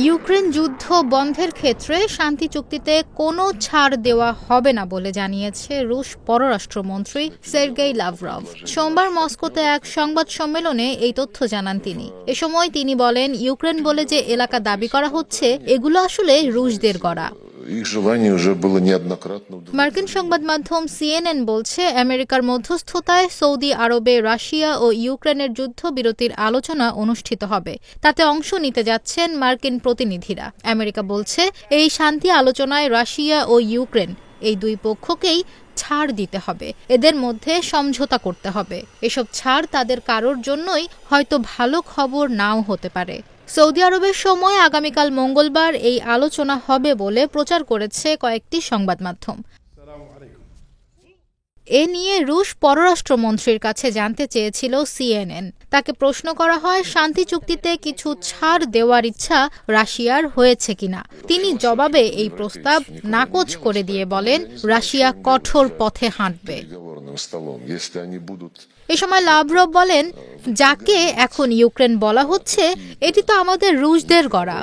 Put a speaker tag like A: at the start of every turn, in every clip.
A: Ukraine যুদ্ধ বন্ধের ক্ষেত্রে শান্তি চুক্তিতে কোনো ছাড় দেওয়া হবে না বলে জানিয়েছে রুশ পররাষ্ট্রমন্ত্রী সের্গেই লাভরভ। সোমবার মস্কোতে এক সংবাদ সম্মেলনে এই তথ্য জানান তিনি। এ সময় তিনি বলেন, ইউক্রেন বলে যে এলাকা দাবি করা হচ্ছে, এগুলো আসলে রুশদের গড়া। মার্কিন সংবাদ মাধ্যম সিএনএন বলছে, আমেরিকার মধ্যস্থতায় সৌদি আরবে রাশিয়া ও ইউক্রেনের যুদ্ধবিরতির আলোচনা অনুষ্ঠিত হবে। তাতে অংশ নিতে যাচ্ছেন মার্কিন প্রতিনিধিরা। আমেরিকা বলছে, এই শান্তি আলোচনায় রাশিয়া ও ইউক্রেন এই দুই পক্ষকেই ছাড় দিতে হবে, এদের মধ্যে সমঝোতা করতে হবে। এসব ছাড় তাদের কারোর জন্যই হয়তো ভালো খবর নাও হতে পারে। সৌদি আরবের সময় আগামীকাল মঙ্গলবার এই আলোচনা হবে বলে প্রচার করেছে কয়েকটি সংবাদ মাধ্যম। এ নিয়ে রুশ পররাষ্ট্রমন্ত্রীর কাছে জানতে চেয়েছিল সিএনএন। তাকে প্রশ্ন করা হয়, শান্তি চুক্তিতে কিছু ছাড় দেওয়ার ইচ্ছা রাশিয়ার হয়েছে কিনা। তিনি জবাবে এই প্রস্তাব নাকচ করে দিয়ে বলেন, রাশিয়া কঠোর পথে হাঁটবে। এ সময় লাভরভ বলেন, যাকে এখন ইউক্রেন বলা হচ্ছে, এটি তো আমাদের রুশদের গড়া।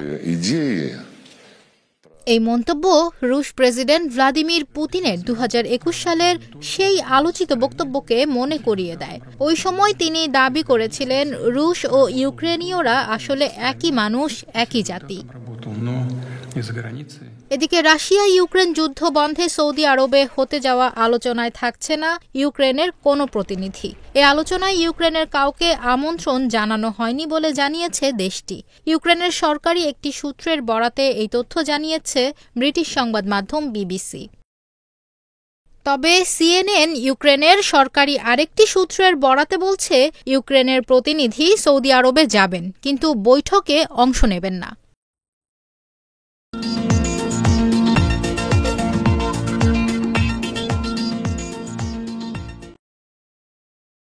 A: এই মন্তব্য রুশ প্রেসিডেন্ট ভ্লাদিমির পুতিনের 2021 সালের সেই আলোচিত বক্তব্যকে মনে করিয়ে দেয়। ওই সময় তিনি দাবি করেছিলেন, রুশ ও ইউক্রেনীয়রা আসলে একই মানুষ, একই জাতি। এদিকে রাশিয়া ইউক্রেন যুদ্ধ বন্ধে সৌদি আরবে হতে যাওয়া আলোচনায় থাকছে না ইউক্রেনের কোনো প্রতিনিধি। এ আলোচনায় ইউক্রেনের কাউকে আমন্ত্রণ জানানো হয়নি বলে জানিয়েছে দেশটি। ইউক্রেনের সরকারি একটি সূত্রের বরাতে এই তথ্য জানিয়েছে ব্রিটিশ সংবাদ মাধ্যম বিবিসি। তবে সিএনএন ইউক্রেনের সরকারি আরেকটি সূত্রের বরাতে বলছে, ইউক্রেনের প্রতিনিধি সৌদি আরবে যাবেন, কিন্তু বৈঠকে অংশ নেবেন না।